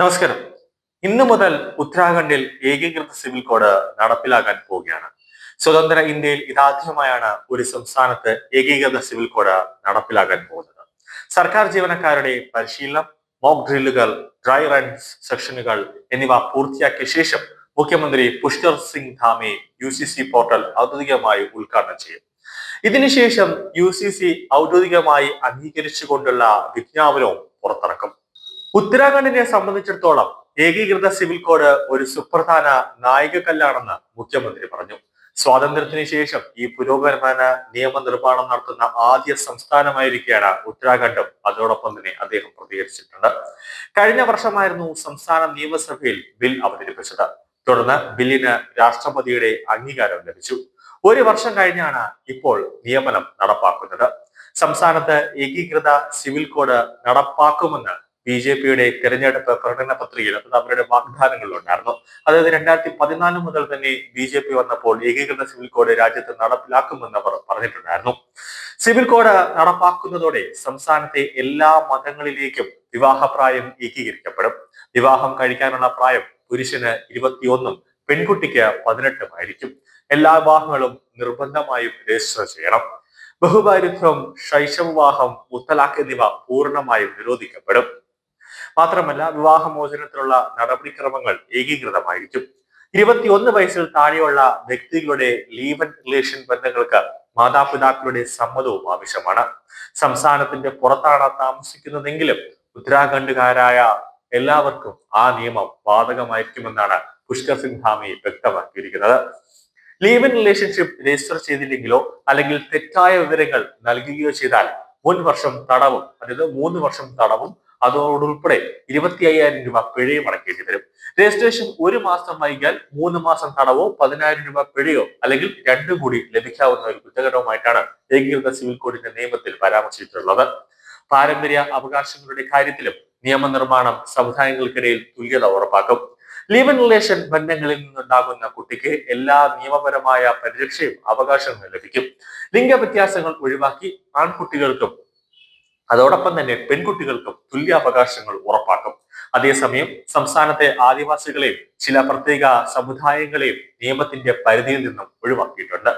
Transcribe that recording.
നമസ്കാരം. ഇന്നു മുതൽ ഉത്തരാഖണ്ഡിൽ ഏകീകൃത സിവിൽ കോഡ് നടപ്പിലാക്കാൻ പോവുകയാണ്. സ്വതന്ത്ര ഇന്ത്യയിൽ ഇതാദ്യമായാണ് ഒരു സംസ്ഥാനത്ത് ഏകീകൃത സിവിൽ കോഡ് നടപ്പിലാക്കാൻ പോകുന്നത്. സർക്കാർ ജീവനക്കാരുടെ പരിശീലനം, മോക്ക് ഡ്രില്ലുകൾ, ഡ്രൈ റൺസ് സെഷനുകൾ എന്നിവ പൂർത്തിയാക്കിയ ശേഷം മുഖ്യമന്ത്രി പുഷ്കർ സിംഗ് ധാമി UCC പോർട്ടൽ ഔദ്യോഗികമായി ഉദ്ഘാടനം ചെയ്യും. ഇതിനുശേഷം UCC ഔദ്യോഗികമായി അംഗീകരിച്ചുകൊണ്ടുള്ള വിജ്ഞാപനവും പുറത്തിറക്കും. ഉത്തരാഖണ്ഡിനെ സംബന്ധിച്ചിടത്തോളം ഏകീകൃത സിവിൽ കോഡ് ഒരു സുപ്രധാന നാഴികക്കല്ലാണെന്ന് മുഖ്യമന്ത്രി പറഞ്ഞു. സ്വാതന്ത്ര്യത്തിന് ശേഷം ഈ പുരോഗമന നിയമനിർമ്മാണം നടത്തുന്ന ആദ്യ സംസ്ഥാനമായിരിക്കുകയാണ് ഉത്തരാഖണ്ഡും. അതോടൊപ്പം തന്നെ അദ്ദേഹം പ്രതികരിച്ചിട്ടുണ്ട്. കഴിഞ്ഞ വർഷമായിരുന്നു സംസ്ഥാന നിയമസഭയിൽ ബിൽ അവതരിപ്പിച്ചത്. തുടർന്ന് ബില്ലിന് രാഷ്ട്രപതിയുടെ അംഗീകാരം ലഭിച്ചു. ഒരു വർഷം കഴിഞ്ഞാണ് ഇപ്പോൾ നിയമനം നടപ്പാക്കുന്നത്. സംസ്ഥാനത്ത് ഏകീകൃത സിവിൽ കോഡ് നടപ്പാക്കുമെന്ന് BJPയുടെ തെരഞ്ഞെടുപ്പ് പ്രകടന പത്രികയിൽ അവരുടെ വാഗ്ദാനങ്ങളിലുണ്ടായിരുന്നു. അതായത് 2014 മുതൽ തന്നെ BJP വന്നപ്പോൾ ഏകീകൃത സിവിൽ കോഡ് രാജ്യത്ത് നടപ്പിലാക്കുമെന്ന് അവർ പറഞ്ഞിട്ടുണ്ടായിരുന്നു. സിവിൽ കോഡ് നടപ്പാക്കുന്നതോടെ സംസ്ഥാനത്തെ എല്ലാ മതങ്ങളിലേക്കും വിവാഹപ്രായം ഏകീകരിക്കപ്പെടും. വിവാഹം കഴിക്കാനുള്ള പ്രായം പുരുഷന് 21 പെൺകുട്ടിക്ക് 18 ആയിരിക്കും. എല്ലാ വിവാഹങ്ങളും നിർബന്ധമായും രജിസ്റ്റർ ചെയ്യണം. ബഹുഭാര്യത്വം, ശൈശവവിവാഹം, മുത്തലാഖ് എന്നിവ പൂർണ്ണമായും നിരോധിക്കപ്പെടും. മാത്രമല്ല, വിവാഹമോചനത്തിനുള്ള നടപടിക്രമങ്ങൾ ഏകീകൃതമായിരിക്കും. 21 വയസ്സിൽ താഴെയുള്ള വ്യക്തികളുടെ ലീവ് ആൻഡ് റിലേഷൻ ബന്ധങ്ങൾക്ക് മാതാപിതാക്കളുടെ സമ്മതവും ആവശ്യമാണ്. സംസ്ഥാനത്തിന്റെ പുറത്താണ് താമസിക്കുന്നതെങ്കിലും ഉത്തരാഖണ്ഡുകാരായ എല്ലാവർക്കും ആ നിയമം ബാധകമായിരിക്കുമെന്നാണ് പുഷ്കർ സിംഗ് ധാമി വ്യക്തമാക്കിയിരിക്കുന്നത്. ലീവ് ഇൻ റിലേഷൻഷിപ്പ് രജിസ്റ്റർ ചെയ്തില്ലെങ്കിലോ അല്ലെങ്കിൽ തെറ്റായ വിവരങ്ങൾ നൽകുകയോ ചെയ്താൽ വർഷം തടവും, അതായത് 3 വർഷം തടവും അതോടുൾപ്പെടെ 25,000 രൂപ പിഴയും അടക്കേണ്ടി വരും. രജിസ്ട്രേഷൻ 1 മാസം വൈകിയാൽ 3 മാസം തടവോ 10,000 രൂപ പിഴയോ അല്ലെങ്കിൽ രണ്ടും കൂടി ലഭിക്കാവുന്ന ഒരു കുറ്റകരവുമായിട്ടാണ് ഏകീകൃത സിവിൽ കോഡിന്റെ നിയമത്തിൽ പരാമർശിച്ചിട്ടുള്ളത്. പാരമ്പര്യ അവകാശങ്ങളുടെ കാര്യത്തിലും നിയമനിർമ്മാണം സമുദായങ്ങൾക്കിടയിൽ തുല്യത ഉറപ്പാക്കും. ലീവ് ഇൻ റിലേഷൻ ബന്ധങ്ങളിൽ നിന്നുണ്ടാകുന്ന കുട്ടിക്ക് എല്ലാ നിയമപരമായ പരിരക്ഷയും അവകാശങ്ങളും ലഭിക്കും. ലിംഗവ്യത്യാസങ്ങൾ ഒഴിവാക്കി ആൺകുട്ടികൾക്കും അതോടൊപ്പം തന്നെ പെൺകുട്ടികൾക്കും തുല്യ അവകാശങ്ങൾ ഉറപ്പാക്കും. അതേസമയം സംസ്ഥാനത്തെ ആദിവാസികളെയും ചില പ്രത്യേക സമുദായങ്ങളെയും നിയമത്തിന്റെ പരിധിയിൽ നിന്നും ഒഴിവാക്കിയിട്ടുണ്ട്.